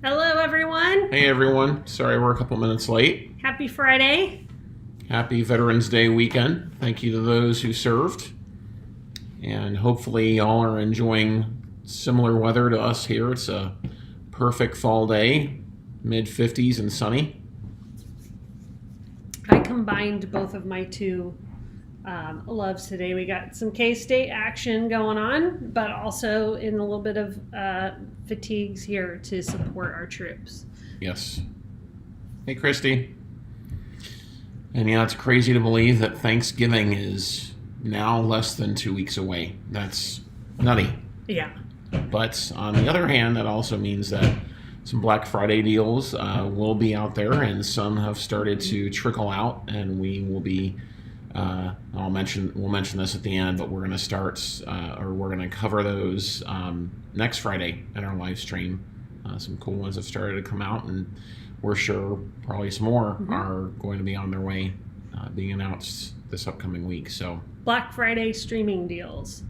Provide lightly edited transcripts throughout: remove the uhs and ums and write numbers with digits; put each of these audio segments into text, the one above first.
Hello, everyone. Hey, everyone. Sorry we're a couple minutes late. Happy Friday. Happy Veterans Day weekend. Thank you to those who served. And hopefully y'all are enjoying similar weather to us here. It's a perfect fall day, mid-50s and sunny. I combined both of my two loves today. We got some K-State action going on, but also in a little bit of fatigues here to support our troops. Yes. Hey, Christy. And yeah, it's crazy to believe that Thanksgiving is now less than 2 weeks away. That's nutty. Yeah. But on the other hand, that also means that some Black Friday deals will be out there, and some have started to trickle out, and we will be we'll mention this at the end, but we're going to start we're going to cover those next Friday in our live stream. Some cool ones have started to come out, and we're sure probably some more are going to be on their way, being announced this upcoming week. So Black Friday streaming deals.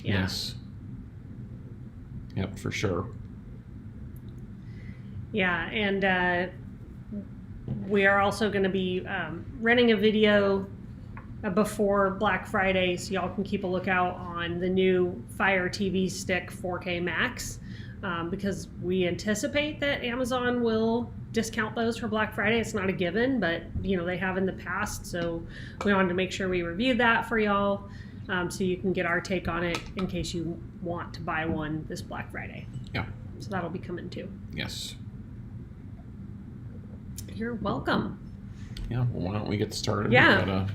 Yeah. Yes. Yep, for sure. Yeah, and we are also going to be running a video before Black Friday, so y'all can keep a lookout on the new Fire TV Stick 4K Max, because we anticipate that Amazon will discount those for Black Friday. It's not a given, but they have in the past, so we wanted to make sure we reviewed that for y'all, so you can get our take on it in case you want to buy one this Black Friday. Yeah. So that'll be coming too. Yes. You're welcome. Yeah, well, why don't we get started? Yeah.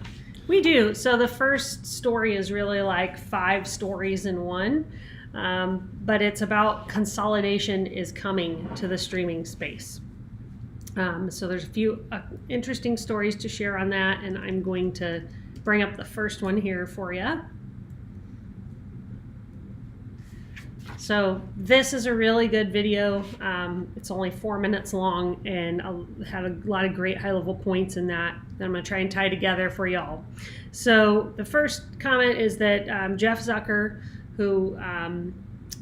We do. So the first story is really like 5 stories in one, but it's about consolidation is coming to the streaming space. So there's a few interesting stories to share on that, and I'm going to bring up the first one here for you. So this is a really good video. It's only 4 minutes long, and had a lot of great high-level points in that I'm going to try and tie together for y'all. So the first comment is that Jeff Zucker, who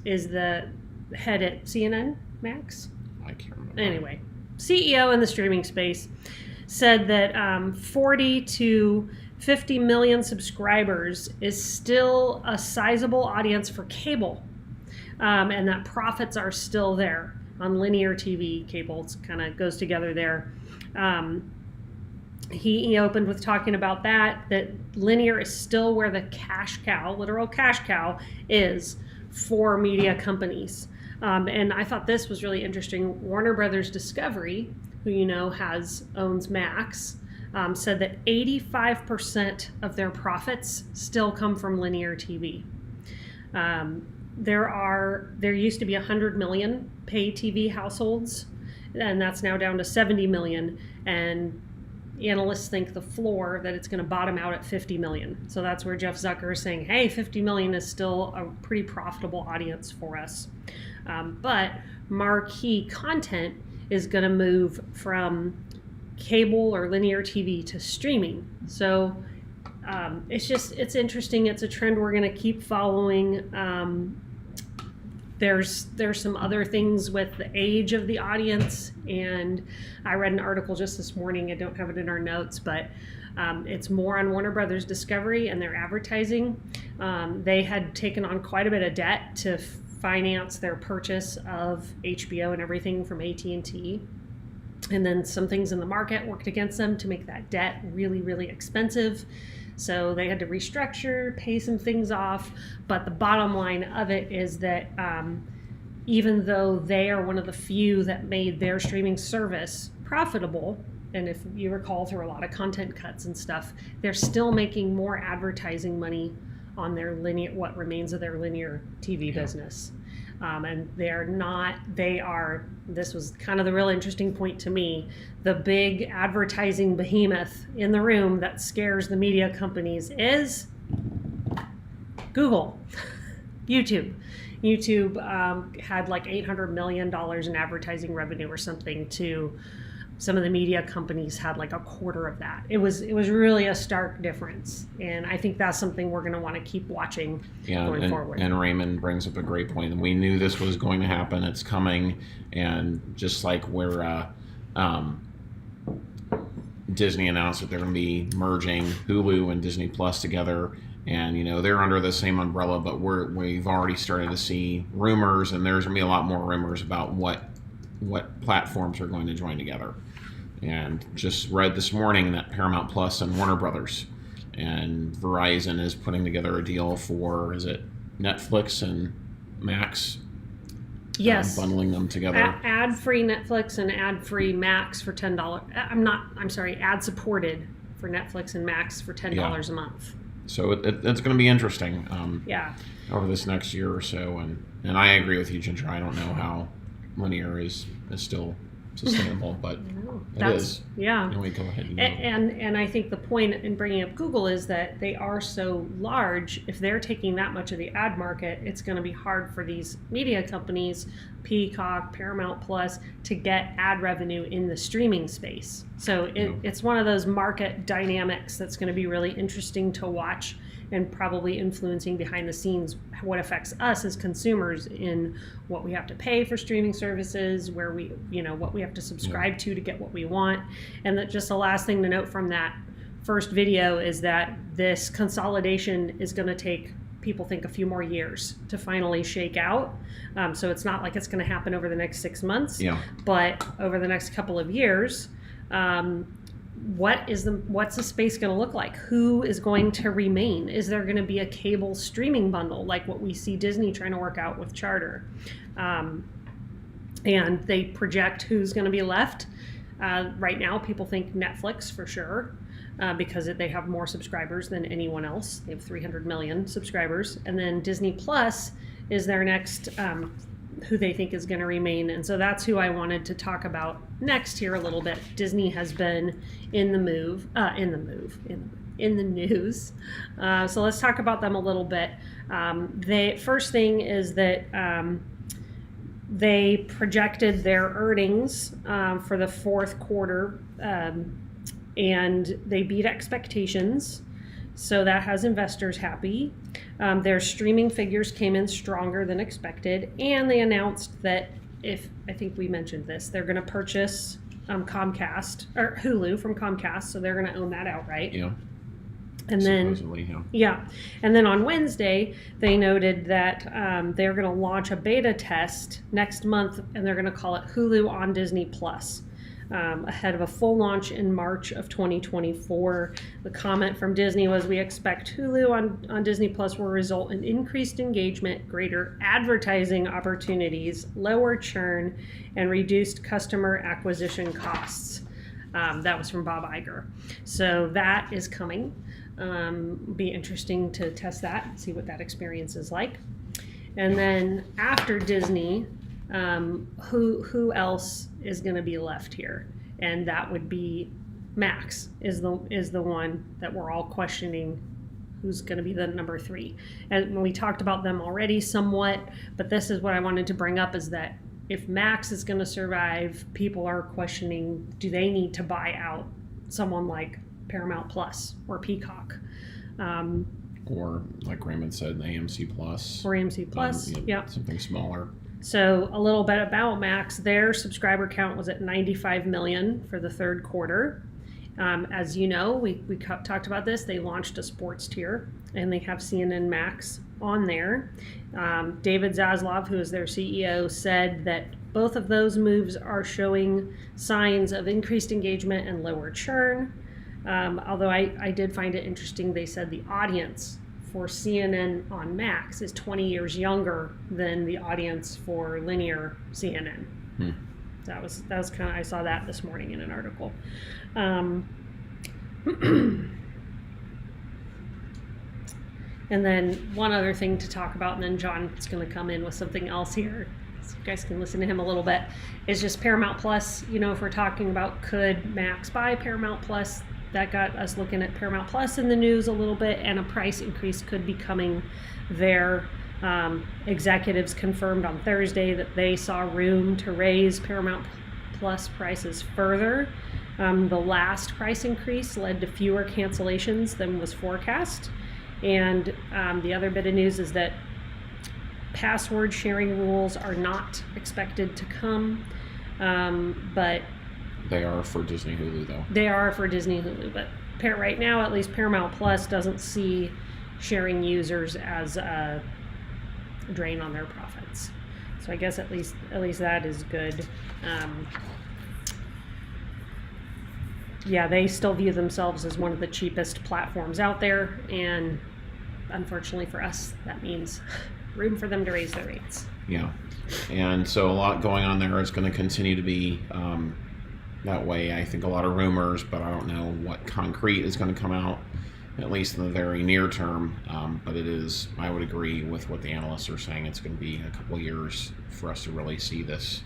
is the head at CNN, Max? I can't remember. Anyway, CEO in the streaming space, said that 40 to 50 million subscribers is still a sizable audience for cable. And that profits are still there on linear TV. Cable kind of goes together there. He opened with talking about that linear is still where the cash cow, literal cash cow, is for media companies. And I thought this was really interesting. Warner Brothers Discovery, who owns Max, said that 85% of their profits still come from linear TV. There used to be 100 million pay TV households, and that's now down to 70 million. And analysts think the floor that it's going to bottom out at 50 million. So that's where Jeff Zucker is saying, hey, 50 million is still a pretty profitable audience for us. But marquee content is going to move from cable or linear TV to streaming. So it's interesting. It's a trend we're going to keep following. There's some other things with the age of the audience, and I read an article just this morning. I don't have it in our notes, but it's more on Warner Brothers Discovery and their advertising. They had taken on quite a bit of debt to finance their purchase of HBO and everything from AT&T. And then some things in the market worked against them to make that debt really, really expensive. So they had to restructure, pay some things off. But the bottom line of it is that even though they are one of the few that made their streaming service profitable, and if you recall through a lot of content cuts and stuff, they're still making more advertising money on their what remains of their linear TV business. And this was kind of the real interesting point to me, the big advertising behemoth in the room that scares the media companies is Google, YouTube. YouTube had like $800 million in advertising revenue or something to some of the media companies had like a quarter of that. It was really a stark difference, and I think that's something we're going to want to keep watching going forward. And Raymond brings up a great point. We knew this was going to happen. It's coming, and just like where Disney announced that they're going to be merging Hulu and Disney Plus together, and they're under the same umbrella, but we've already started to see rumors, and there's going to be a lot more rumors about what platforms are going to join together. And just read this morning that Paramount Plus and Warner Brothers and Verizon is putting together a deal for, is it Netflix and Max? Yes. Bundling them together. Ad-free Netflix and ad-free Max for $10. Ad-supported for Netflix and Max for $10 a month. So it's going to be interesting over this next year or so. And I agree with you, Ginger. I don't know how linear is still sustainable, but it is. Yeah. Anyway, go ahead. And I think the point in bringing up Google is that they are so large. If they're taking that much of the ad market, it's going to be hard for these media companies, Peacock, Paramount Plus, to get ad revenue in the streaming space. So it's one of those market dynamics that's going to be really interesting to watch, and probably influencing behind the scenes what affects us as consumers in what we have to pay for streaming services, where we, what we have to subscribe to get what we want. And that just the last thing to note from that first video is that this consolidation is going to take, people think, a few more years to finally shake out. So it's not like it's going to happen over the next 6 months, but over the next couple of years. What's the space going to look like? Who is going to remain? Is there going to be a cable streaming bundle like what we see Disney trying to work out with Charter? And they project who's going to be left. Right now, people think Netflix for sure, because they have more subscribers than anyone else. They have 300 million subscribers. And then Disney Plus is their next, who they think is going to remain. And so that's who I wanted to talk about next here a little bit. Disney has been in the news. So let's talk about them a little bit. The first thing is that they projected their earnings for the fourth quarter, and they beat expectations. So that has investors happy. Their streaming figures came in stronger than expected, and they announced that, I think we mentioned this, they're going to purchase Comcast or Hulu from Comcast, so they're going to own that outright. Yeah. And then, and then on Wednesday, they noted that they're going to launch a beta test next month, and they're going to call it Hulu on Disney Plus. Ahead of a full launch in March of 2024. The comment from Disney was, "We expect Hulu on Disney Plus will result in increased engagement, greater advertising opportunities, lower churn, and reduced customer acquisition costs." That was from Bob Iger. So that is coming. Be interesting to test that and see what that experience is like. And then after Disney, who else is going to be left here? And that would be Max is the one that we're all questioning who's going to be the number 3. And we talked about them already somewhat, but this is what I wanted to bring up, is that if Max is going to survive, people are questioning, do they need to buy out someone like Paramount Plus or Peacock? Or like Raymond said, the AMC Plus. Or AMC Plus, something smaller. So a little bit about Max. Their subscriber count was at 95 million for the third quarter. As you know, we talked about this. They launched a sports tier, and they have CNN Max on there. David Zaslav, who is their CEO, said that both of those moves are showing signs of increased engagement and lower churn. Although I did find it interesting, they said the audience for CNN on Max is 20 years younger than the audience for linear CNN. That was kind of, I saw that this morning in an article. And then one other thing to talk about, and then John's going to come in with something else here, so you guys can listen to him a little bit, is just Paramount Plus. If we're talking about could Max buy Paramount Plus, that got us looking at Paramount Plus in the news a little bit, and a price increase could be coming there. Executives confirmed on Thursday that they saw room to raise Paramount Plus prices further. The last price increase led to fewer cancellations than was forecast. And the other bit of news is that password sharing rules are not expected to come, but they are for Disney Hulu, though. They are for Disney Hulu, but right now, at least Paramount Plus doesn't see sharing users as a drain on their profits. So I guess at least that is good. Yeah, they still view themselves as one of the cheapest platforms out there, and unfortunately for us, that means room for them to raise their rates. Yeah, and so a lot going on there. It's going to continue to be that way. I think a lot of rumors, but I don't know what concrete is going to come out, at least in the very near term. But it is, I would agree with what the analysts are saying. It's going to be a couple of years for us to really see this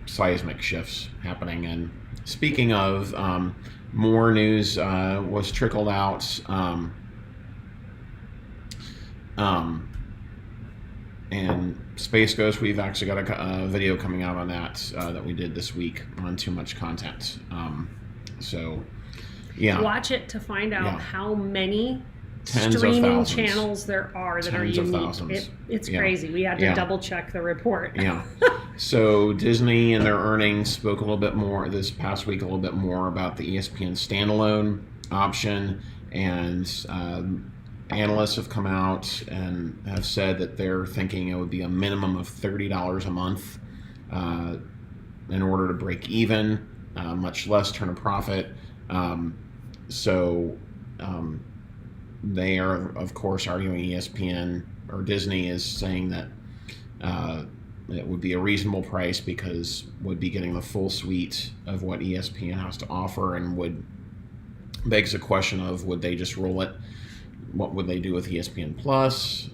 seismic shifts happening. And speaking of, more news was trickled out. And Space Ghost, we've actually got a video coming out on that that we did this week on Too Much Content. So, yeah. Watch it to find out how many Tens streaming channels there are that Tens are of unique. thousands. It's crazy. We had to double check the report. Yeah. So Disney and their earnings spoke a little bit more this past week, a little bit more about the ESPN standalone option, and analysts have come out and have said that they're thinking it would be a minimum of $30 a month in order to break even, much less turn a profit. They are, of course, arguing ESPN or Disney is saying that it would be a reasonable price because would be getting the full suite of what ESPN has to offer, and would begs the question of would they just roll it? What would they do with ESPN Plus,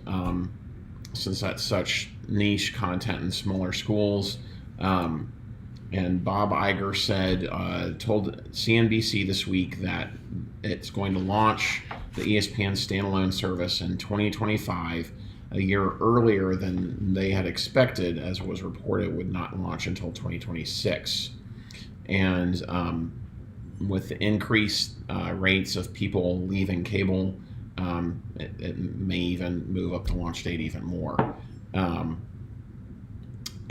since that's such niche content in smaller schools? And Bob Iger said, told CNBC this week that it's going to launch the ESPN standalone service in 2025, a year earlier than they had expected, as was reported would not launch until 2026. And with the increased rates of people leaving cable, it may even move up the launch date even more.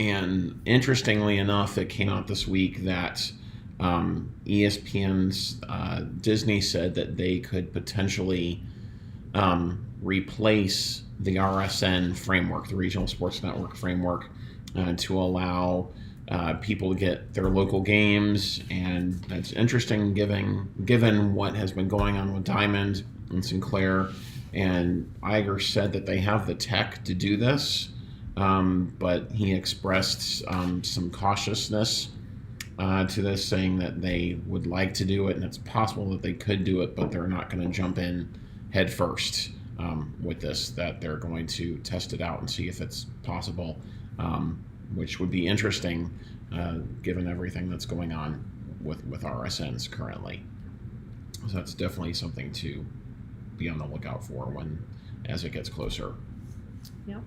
And interestingly enough, it came out this week that ESPN's Disney said that they could potentially replace the RSN framework, the Regional Sports Network framework, to allow people to get their local games. And that's interesting given what has been going on with Diamond and Sinclair. And Iger said that they have the tech to do this, but he expressed some cautiousness to this, saying that they would like to do it, and it's possible that they could do it, but they're not going to jump in head first with this, that they're going to test it out and see if it's possible, which would be interesting given everything that's going on with RSNs currently. So that's definitely something to be on the lookout for as it gets closer. Yep.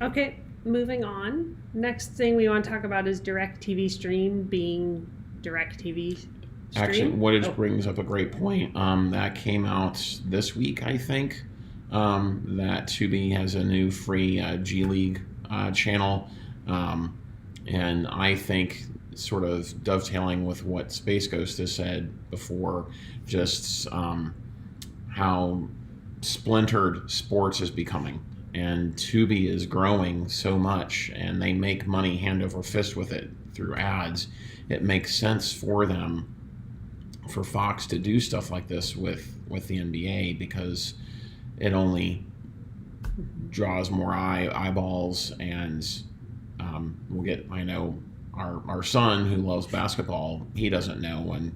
Okay, moving on. Next thing we want to talk about is DIRECTV Stream being DIRECTV Stream. Actually, what brings up a great point. That came out this week, I think, that Tubi has a new free G League channel. And I think, sort of dovetailing with what Space Ghost has said before, just how splintered sports is becoming. And Tubi is growing so much, and they make money hand over fist with it through ads. It makes sense for them, for Fox, to do stuff like this with the NBA, because it only draws more eyeballs, and we'll get, I know our son, who loves basketball, he doesn't know, and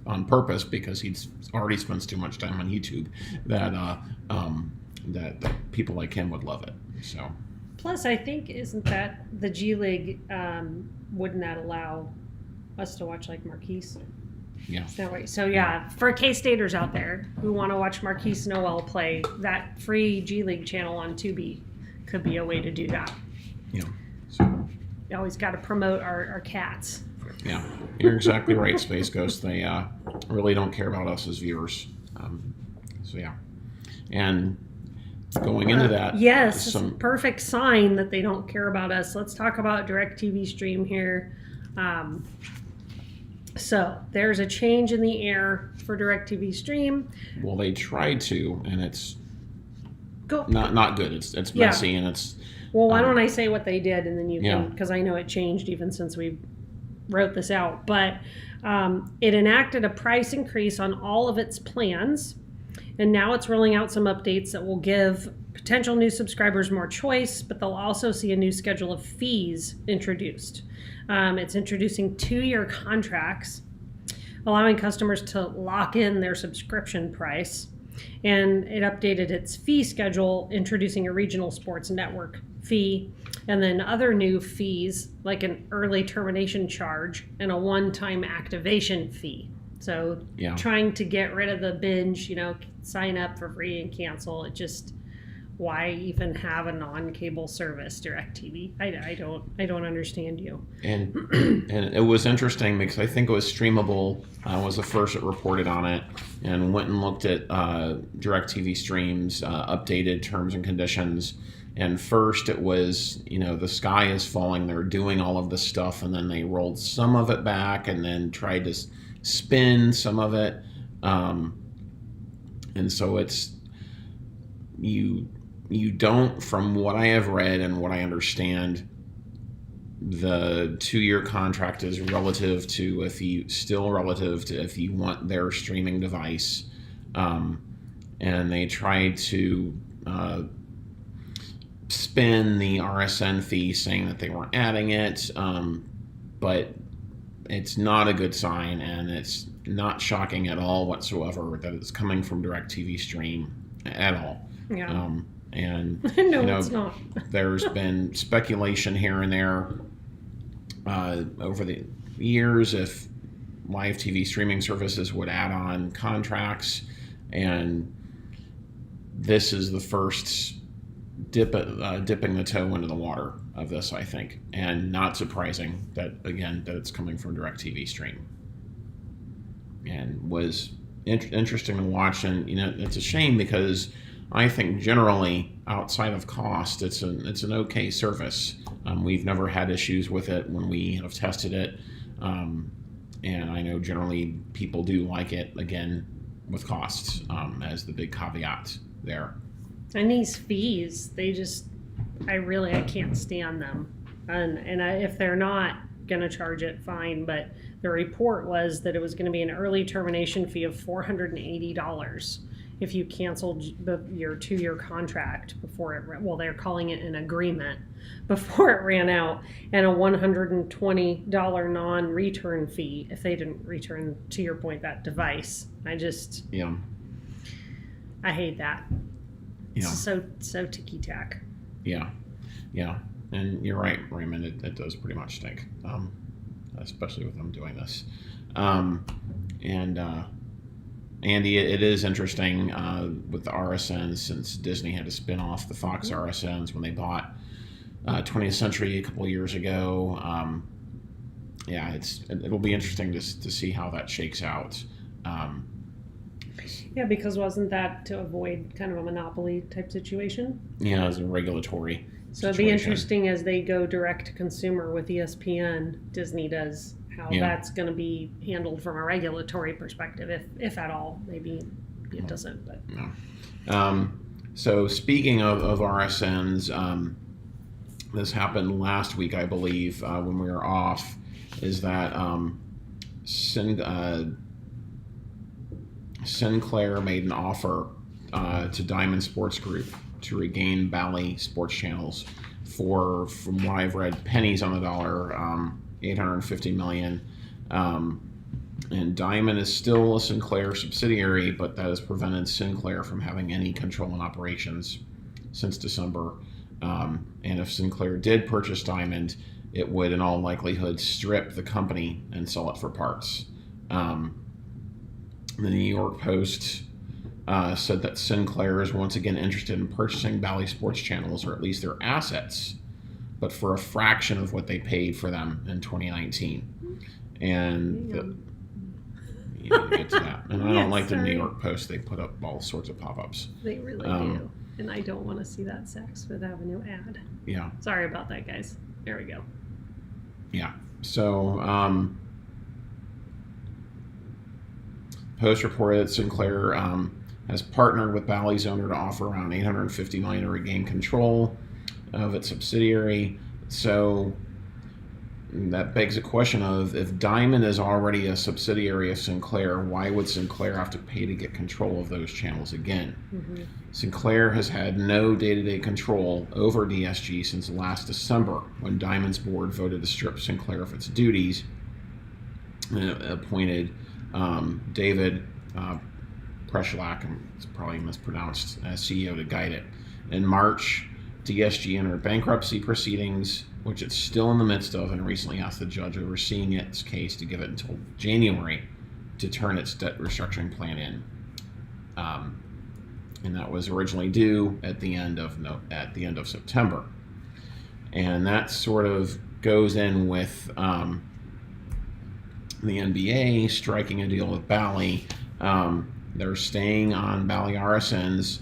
on purpose, because he already spends too much time on YouTube, that people like him would love it. So plus, I think, isn't that the G League, wouldn't that allow us to watch like Marquise? Yeah. So yeah, for K-Staters out there who want to watch Marquise Noel play, that free G League channel on Tubi could be a way to do that. Yeah. So always got to promote our cats. Yeah, you're exactly right, Space Ghost. They really don't care about us as viewers. So yeah, and going into that, yes, it's a perfect sign that they don't care about us. Let's talk about DirecTV Stream here. So there's a change in the air for DirecTV Stream. Well, they tried to, and it's not good. It's messy, and it's. Well, why don't I say what they did, and then you can, because I know it changed even since we wrote this out. But it enacted a price increase on all of its plans, and now it's rolling out some updates that will give potential new subscribers more choice, but they'll also see a new schedule of fees introduced. It's introducing 2-year contracts, allowing customers to lock in their subscription price. And it updated its fee schedule, introducing a regional sports network fee, and then other new fees like an early termination charge and a one-time activation fee. So trying to get rid of the binge, sign up for free and cancel. It just, why even have a non-cable service, DirecTV? I don't understand you. And it was interesting because I think it was Streamable was the first that reported on it and went and looked at DirecTV Stream's updated terms and conditions. And first it was, the sky is falling. They're doing all of this stuff, and then they rolled some of it back and then tried to spin some of it. And so it's you don't, from what I have read and what I understand, the 2-year contract is relative to if you want their streaming device. And they tried to spin the RSN fee saying that they weren't adding it, but it's not a good sign, and it's not shocking at all whatsoever that it's coming from DirecTV Stream at all. Yeah. And no, it's not. There's been speculation here and there over the years if live TV streaming services would add on contracts, and this is the first dipping the toe into the water of this, I think, and not surprising that it's coming from DirecTV Stream, and was interesting to watch. And it's a shame because I think generally outside of cost, it's an okay service. We've never had issues with it when we have tested it, and I know generally people do like it, again with costs as the big caveat there. And these fees, I can't stand them. And if they're not going to charge it, fine. But the report was that it was going to be an early termination fee of $480 if you canceled your 2-year contract before they're calling it an agreement, before it ran out, and a $120 non-return fee if they didn't return, to your point, that device. I hate that. Yeah. It's so ticky-tack. Yeah. And you're right, Raymond. It does pretty much stink, especially with them doing this. Andy, it is interesting with the RSNs, since Disney had to spin off the Fox RSNs when they bought 20th Century a couple of years ago. It'll be interesting to see how that shakes out. Yeah, because wasn't that to avoid kind of a monopoly type situation? Yeah, as a regulatory So it'd be interesting as they go direct to consumer with ESPN, Disney does, how that's going to be handled from a regulatory perspective, if at all. Maybe it doesn't. But no. So speaking of RSNs, this happened last week, I believe, when we were off, is that Sinclair made an offer to Diamond Sports Group to regain Bally sports channels for, from what I've read, pennies on the dollar, $850 million. And Diamond is still a Sinclair subsidiary, but that has prevented Sinclair from having any control in operations since December. And if Sinclair did purchase Diamond, it would in all likelihood strip the company and sell it for parts. The New York Post said that Sinclair is once again interested in purchasing Bally Sports channels, or at least their assets, but for a fraction of what they paid for them in 2019. And you need to get to that. And I don't like the New York Post. They put up all sorts of pop-ups. They really do. And I don't want to see that Saks Fifth Avenue ad. Yeah. Sorry about that, guys. There we go. Yeah. So, Post reported that Sinclair has partnered with Bally's owner to offer around $850 million to regain control of its subsidiary. So that begs the question of, if Diamond is already a subsidiary of Sinclair, why would Sinclair have to pay to get control of those channels again? Mm-hmm. Sinclair has had no day-to-day control over DSG since last December, when Diamond's board voted to strip Sinclair of its duties and appointed David Preschlak, it's probably mispronounced, as CEO to guide it. In March, DSG entered bankruptcy proceedings, which it's still in the midst of, and recently asked the judge overseeing its case to give it until January to turn its debt restructuring plan in. And that was originally due at the end of September. And that sort of goes in with the NBA striking a deal with Bally. They're staying on Bally RSNs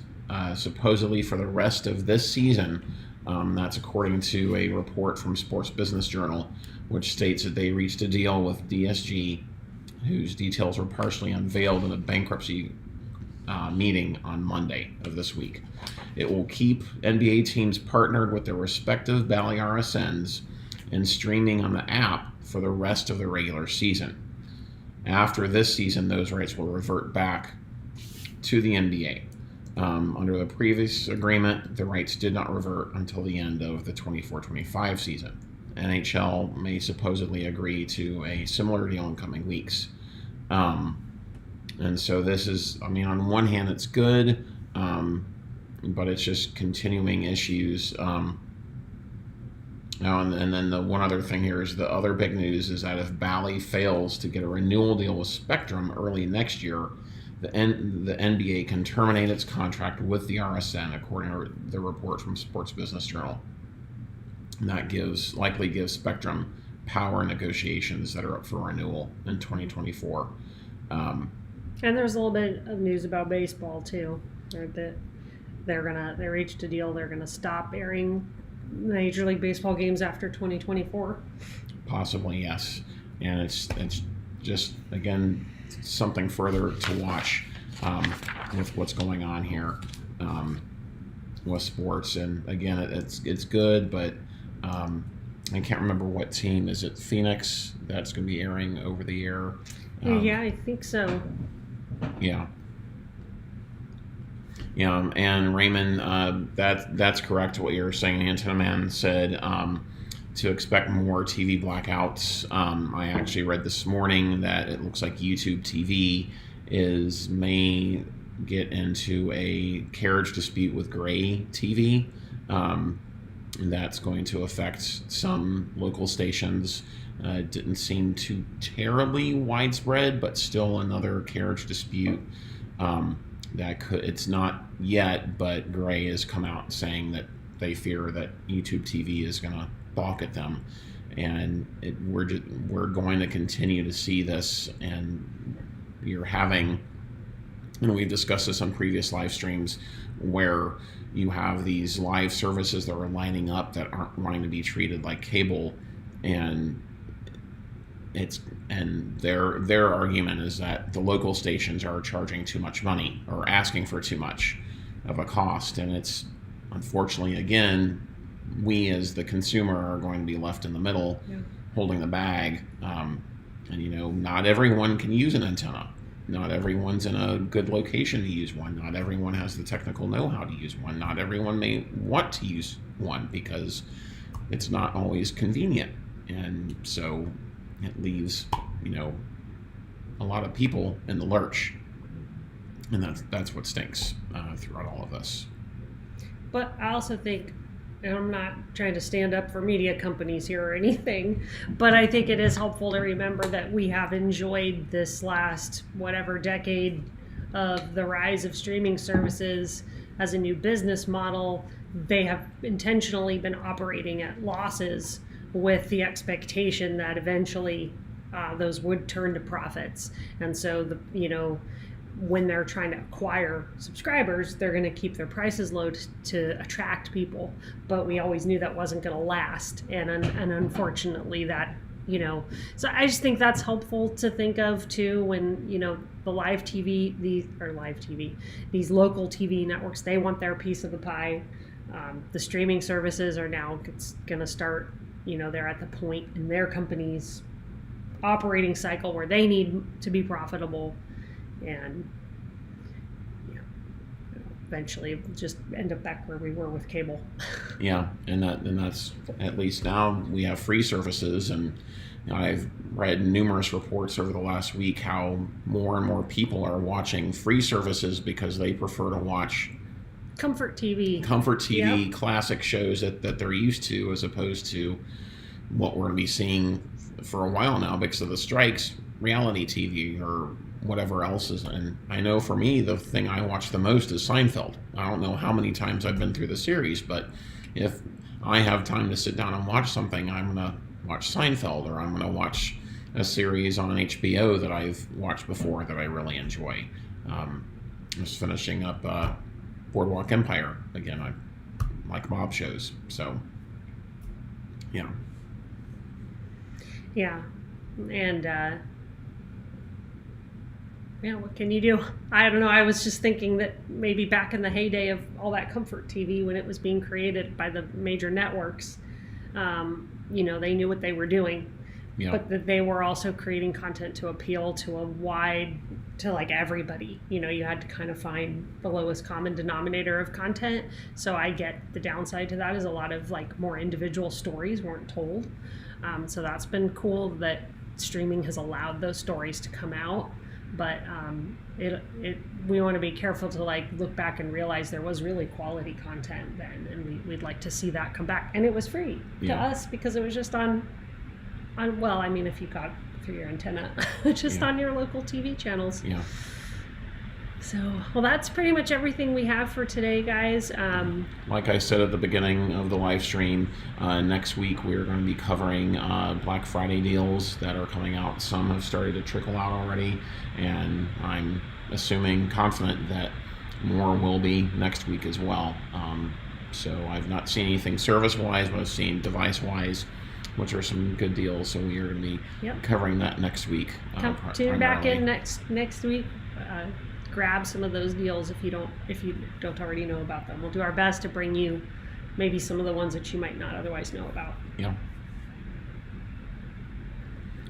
supposedly for the rest of this season. That's according to a report from Sports Business Journal, which states that they reached a deal with DSG, whose details were partially unveiled in a bankruptcy meeting on Monday of this week. It will keep NBA teams partnered with their respective Bally RSNs and streaming on the app for the rest of the regular season. After this season, those rights will revert back to the NBA. Under the previous agreement, the rights did not revert until the end of the 24-25 season. NHL may supposedly agree to a similar deal in coming weeks. And so this is, on one hand, it's good, but it's just continuing issues. And then the one other thing here is, the other big news is that if Bally fails to get a renewal deal with Spectrum early next year, the NBA can terminate its contract with the RSN, according to the report from Sports Business Journal. And that likely gives Spectrum power negotiations that are up for renewal in 2024. And there's a little bit of news about baseball too. They reached a deal. They're gonna stop airing Major League Baseball games after 2024. Possibly, yes. And it's just, again, something further to watch with what's going on here with sports. And again, it's good, but I can't remember what team. Is it Phoenix that's going to be airing over the air? Yeah, I think so. Yeah. Yeah, and Raymond, that's correct what you're saying. Antenna Man said to expect more TV blackouts. I actually read this morning that it looks like YouTube TV may get into a carriage dispute with Gray TV. And that's going to affect some local stations. It didn't seem too terribly widespread, but still another carriage dispute. It's not yet, but Gray has come out saying that they fear that YouTube TV is going to balk at them, and we're going to continue to see this. And you're having, and we've discussed this on previous live streams, where you have these live services that are lining up that aren't wanting to be treated like cable, and their argument is that the local stations are charging too much money or asking for too much of a cost. And it's, unfortunately, again, we as the consumer are going to be left in the middle, holding the bag. And not everyone can use an antenna. Not everyone's in a good location to use one. Not everyone has the technical know-how to use one. Not everyone may want to use one because it's not always convenient. And so it leaves, a lot of people in the lurch. And that's what stinks throughout all of this. But I also think, and I'm not trying to stand up for media companies here or anything, but I think it is helpful to remember that we have enjoyed this last decade of the rise of streaming services as a new business model they have intentionally been operating at losses with the expectation that eventually those would turn to profits. And so, when they're trying to acquire subscribers, they're going to keep their prices low to attract people. But we always knew that wasn't going to last. And unfortunately that, so I just think that's helpful to think of too when, the live TV, these local TV networks, they want their piece of the pie. The streaming services are now going to start, they're at the point in their company's operating cycle where they need to be profitable, and eventually just end up back where we were with cable. Yeah, and that's, at least now we have free services, and I've read numerous reports over the last week how more and more people are watching free services because they prefer to watch Comfort TV, yep, classic shows that they're used to, as opposed to what we're going to be seeing for a while now because of the strikes, reality TV or whatever else is. And I know for me, the thing I watch the most is Seinfeld. I don't know how many times I've been through the series, but if I have time to sit down and watch something, I'm going to watch Seinfeld, or I'm going to watch a series on HBO that I've watched before that I really enjoy. I'm just finishing up Boardwalk Empire again. I like mob shows, so yeah. Yeah, and what can you do? I don't know. I was just thinking that maybe back in the heyday of all that Comfort TV, when it was being created by the major networks, they knew what they were doing, yeah, but that they were also creating content to appeal to like everybody. You had to kind of find the lowest common denominator of content. So I get the downside to that is a lot of like more individual stories weren't told. So that's been cool that streaming has allowed those stories to come out. But we want to be careful to like look back and realize there was really quality content then, and we'd like to see that come back. And it was free to us because it was just on if you got through your antenna, just on your local TV channels. Yeah. So, well, that's pretty much everything we have for today, guys. Like I said at the beginning of the live stream, next week we're going to be covering Black Friday deals that are coming out. Some have started to trickle out already, and I'm confident that more will be next week as well. So I've not seen anything service-wise, but I've seen device-wise, which are some good deals. So we are going to be covering that next week. Tune back in next week. Grab some of those deals if you don't already know about them. We'll do our best to bring you maybe some of the ones that you might not otherwise know about. Yeah.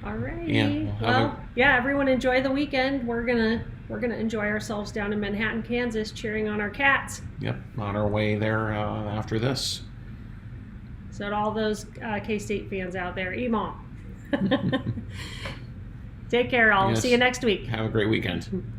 All right. Yeah, everyone enjoy the weekend. We're gonna enjoy ourselves down in Manhattan, Kansas, cheering on our cats. Yep, on our way there after this. So to all those K-State fans out there, Emon. Take care, all. Yes. See you next week. Have a great weekend.